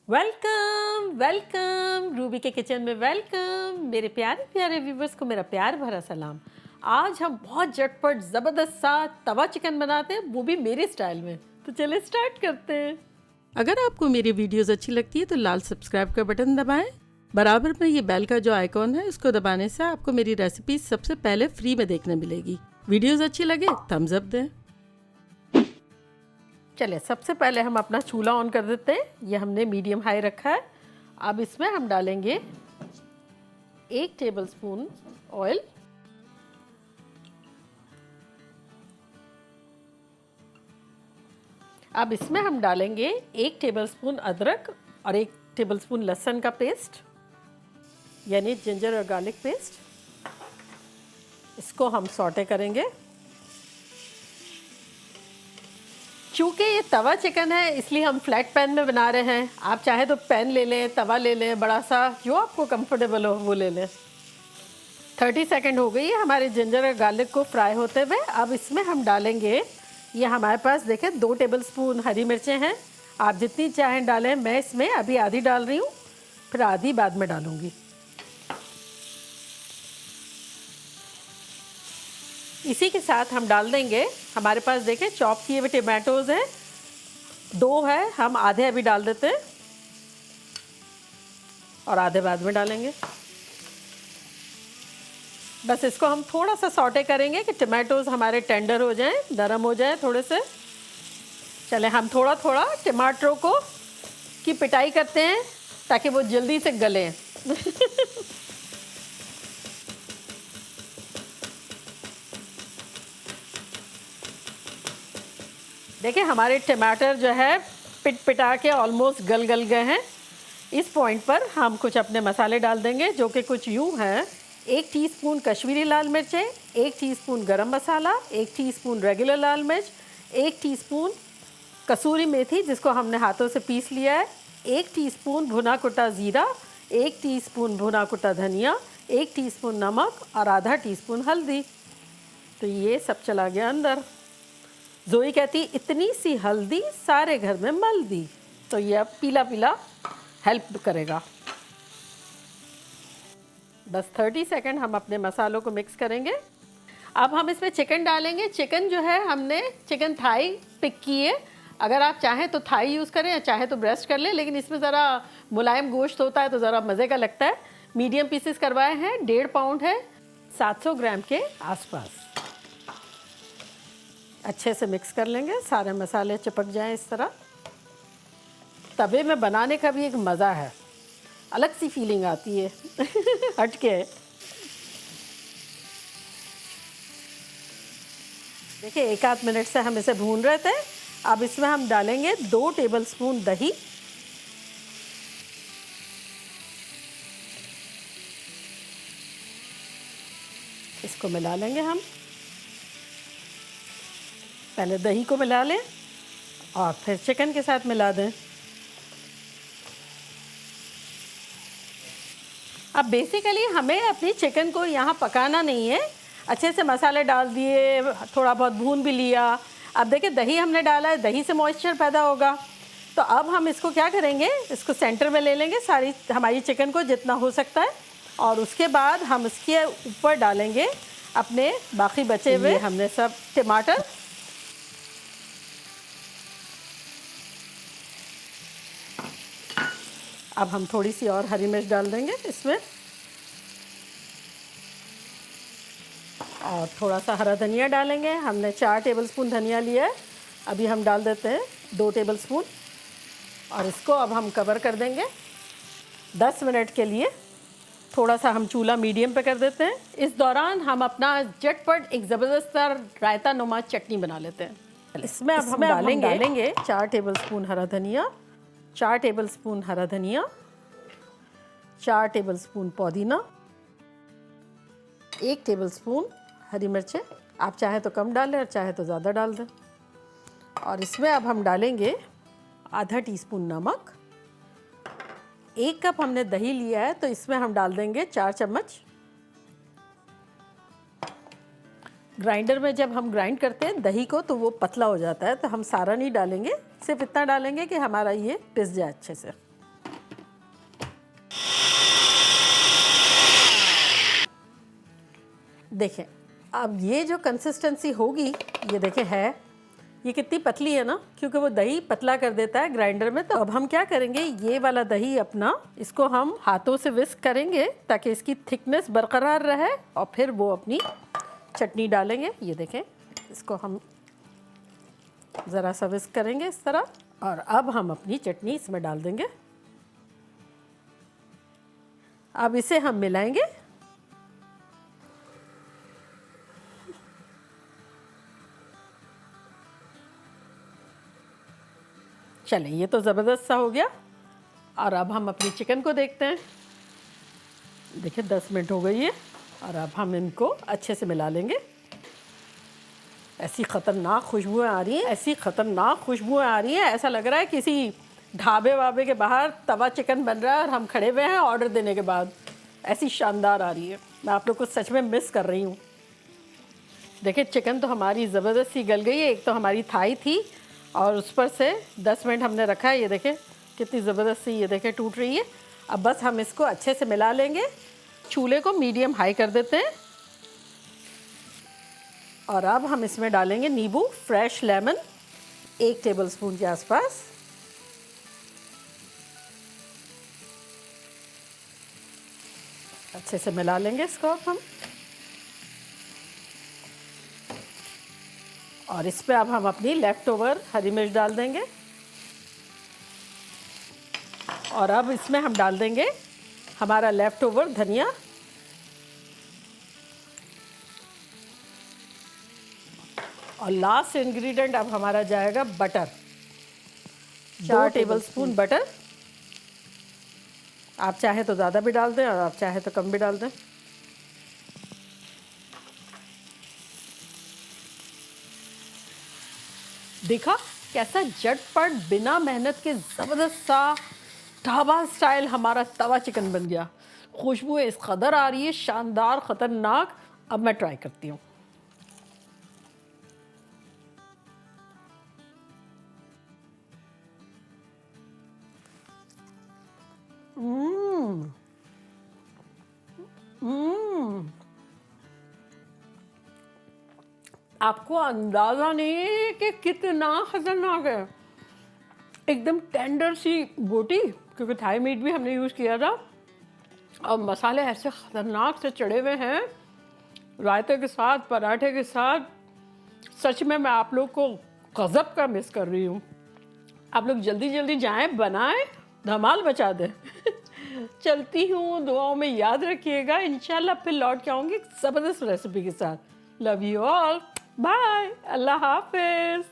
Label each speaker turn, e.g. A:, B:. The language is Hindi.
A: वेलकम वेलकम रूबी के किचन में वेलकम। मेरे प्यारे प्यारे व्यूवर्स को मेरा प्यार भरा सलाम। आज हम बहुत झटपट ज़बरदस्त सा तवा चिकन बनाते हैं, वो भी मेरे स्टाइल में। तो चलिए स्टार्ट करते हैं। अगर आपको मेरी वीडियोस अच्छी लगती है तो लाल सब्सक्राइब का बटन दबाएं। बराबर में ये बेल का जो आइकॉन है उसको दबाने से आपको मेरी रेसिपी सबसे पहले फ्री में देखने मिलेगी। वीडियोस अच्छी लगे थम्स अप दें। चलिए सबसे पहले हम अपना चूल्हा ऑन कर देते हैं। ये हमने मीडियम हाई रखा है। अब इसमें हम डालेंगे 1 टेबलस्पून ऑयल, अब इसमें हम डालेंगे 1 टेबलस्पून अदरक और 1 टेबलस्पून लहसुन का पेस्ट, यानी जिंजर और गार्लिक पेस्ट। इसको हम सौटे करेंगे। चूँकि ये तवा चिकन है इसलिए हम फ्लैट पैन में बना रहे हैं। आप चाहे तो पैन ले लें, तवा ले लें, बड़ा सा जो आपको कंफर्टेबल हो वो ले लें। 30 सेकंड हो गई है हमारे जिंजर और गार्लिक को फ्राई होते हुए। अब इसमें हम डालेंगे, ये हमारे पास देखें 2 टेबलस्पून हरी मिर्चें हैं। आप जितनी चाहें डालें। मैं इसमें अभी आधी डाल रही हूँ, फिर आधी बाद में डालूँगी। इसी के साथ हम डाल देंगे, हमारे पास देखें चॉप किए हुए टमाटोज़ हैं, 2 है, हम आधे अभी डाल देते हैं और आधे बाद में डालेंगे। बस इसको हम थोड़ा सा सौटे करेंगे कि टमाटोज़ हमारे टेंडर हो जाएं, नरम हो जाएं थोड़े से। चले हम थोड़ा थोड़ा टमाटरों को की पिटाई करते हैं ताकि वो जल्दी से गलें। देखिए हमारे टमाटर जो है पिटा के ऑलमोस्ट गल गए हैं। इस पॉइंट पर हम कुछ अपने मसाले डाल देंगे जो कि कुछ यूँ हैं। 1 टीस्पून कश्मीरी लाल मिर्चें, 1 टीस्पून गरम मसाला, 1 टीस्पून रेगुलर लाल मिर्च, 1 टीस्पून कसूरी मेथी जिसको हमने हाथों से पीस लिया है, 1 टीस्पून भुना कुटा ज़ीरा, 1 टीस्पून भुना कुटा धनिया, 1 टीस्पून नमक और आधा टीस्पून हल्दी। तो ये सब चला गया अंदर। जोई कहती इतनी सी हल्दी सारे घर में मल दी। तो ये अब पीला पीला हेल्प करेगा। बस 30 सेकंड हम अपने मसालों को मिक्स करेंगे। अब हम इसमें चिकन डालेंगे। चिकन जो है हमने चिकन थाई पिक की है। अगर आप चाहें तो थाई यूज़ करें या चाहे तो ब्रेस्ट कर लें, लेकिन इसमें ज़रा मुलायम गोश्त होता है तो ज़रा मज़े का लगता है। मीडियम पीसेस करवाए हैं, 1.5 पाउंड है, 700 ग्राम के आसपास। अच्छे से मिक्स कर लेंगे, सारे मसाले चिपक जाएं इस तरह। तवे में बनाने का भी एक मज़ा है, अलग सी फीलिंग आती है। हट के देखिए 1 आध मिनट से हम इसे भून रहे थे। अब इसमें हम डालेंगे 2 टेबलस्पून दही, इसको मिला लेंगे हम। पहले दही को मिला लें और फिर चिकन के साथ मिला दें। अब बेसिकली हमें अपनी चिकन को यहाँ पकाना नहीं है। अच्छे से मसाले डाल दिए, थोड़ा बहुत भून भी लिया। अब देखिए दही हमने डाला है, दही से मॉइस्चर पैदा होगा। तो अब हम इसको क्या करेंगे, इसको सेंटर में ले लेंगे सारी हमारी चिकन को जितना हो सकता है, और उसके बाद हम इसके ऊपर डालेंगे अपने बाकी बचे हुए हमने सब टमाटर। अब हम थोड़ी सी और हरी मिर्च डाल देंगे इसमें, और थोड़ा सा हरा धनिया डालेंगे। हमने 4 टेबलस्पून धनिया लिया है, अभी हम डाल देते हैं 2 टेबलस्पून, और इसको अब हम कवर कर देंगे 10 मिनट के लिए। थोड़ा सा हम चूल्हा मीडियम पे कर देते हैं। इस दौरान हम अपना झटपट एक ज़बरदस्त रायता नुमा चटनी बना लेते हैं। इसमें अब हम डालेंगे 4 टेबलस्पून हरा धनिया, 4 टेबलस्पून हरा धनिया, 4 टेबलस्पून पुदीना, 1 टेबलस्पून हरी मिर्चें। आप चाहे तो कम डालें और चाहे तो ज़्यादा डाल दें। और इसमें अब हम डालेंगे आधा टीस्पून नमक। 1 कप हमने दही लिया है तो इसमें हम डाल देंगे 4 चम्मच। ग्राइंडर में जब हम ग्राइंड करते हैं दही को तो वो पतला हो जाता है, तो हम सारा नहीं डालेंगे, सिर्फ इतना डालेंगे कि हमारा ये पिस जाए अच्छे से। देखें, अब ये जो कंसिस्टेंसी होगी, ये देखें है, ये कितनी पतली है ना, क्योंकि वो दही पतला कर देता है ग्राइंडर में। तो अब हम क्या करेंगे, ये वाला दही अपना, इसको हम हाथों से विस्क करेंगे ताकि इसकी थिकनेस बरकरार रहे, और फिर वो अपनी चटनी डालेंगे। ये देखें, इसको हम ज़रा सा विस्क करेंगे इस तरह, और अब हम अपनी चटनी इसमें डाल देंगे। अब इसे हम मिलाएंगे। चलें, ये तो ज़बरदस्त सा हो गया। और अब हम अपनी चिकन को देखते हैं। देखिए 10 मिनट हो गई है, और अब हम इनको अच्छे से मिला लेंगे। ऐसी ख़तरनाक खुशबुएं आ रही हैं, ऐसी ख़तरनाक खुशबुएं आ रही हैं, ऐसा लग रहा है किसी ढाबे वाबे के बाहर तवा चिकन बन रहा है और हम खड़े हुए हैं ऑर्डर देने के बाद। ऐसी शानदार आ रही है, मैं आप लोग को सच में मिस कर रही हूँ। देखिए चिकन तो हमारी ज़बरदस्त सी गल गई है। एक तो हमारी थाई थी और उस पर से 10 मिनट हमने रखा है। ये देखें कितनी ज़बरदस्त सी, ये देखें टूट रही है। अब बस हम इसको अच्छे से मिला लेंगे। चूल्हे को मीडियम हाई कर देते हैं, और अब हम इसमें डालेंगे नींबू, फ्रेश लेमन 1 टेबलस्पून के आसपास। अच्छे से मिला लेंगे इसको अब हम, और इस पे अब हम अपनी लेफ़्ट ओवर हरी मिर्च डाल देंगे, और अब इसमें हम डाल देंगे हमारा लेफ़्ट ओवर धनिया, और लास्ट इंग्रेडिएंट अब हमारा जाएगा बटर, 4 टेबलस्पून बटर। आप चाहे तो ज़्यादा भी डाल दें और आप चाहे तो कम भी डाल दें। देखा कैसा झटपट बिना मेहनत के ज़बरदस्त सा ढाबा स्टाइल हमारा तवा चिकन बन गया। खुशबू इस कदर आ रही है, शानदार, ख़तरनाक। अब मैं ट्राई करती हूँ। आपको अंदाज़ा नहीं है कि कितना ख़तरनाक है। एकदम टेंडर सी बोटी, क्योंकि थाई मीट भी हमने यूज़ किया था, और मसाले ऐसे ख़तरनाक से चढ़े हुए हैं रायते के साथ, पराठे के साथ। सच में मैं आप लोग को गज़ब का मिस कर रही हूँ। आप लोग जल्दी जल्दी जाएं, बनाएं, धमाल मचा दें। चलती हूँ, दुआओं में याद रखिएगा। इंशाल्लाह फिर लौट के आऊँगी ज़बरदस्त रेसिपी के साथ। लव यू ऑल, बाय, अल्लाह हाफिज़।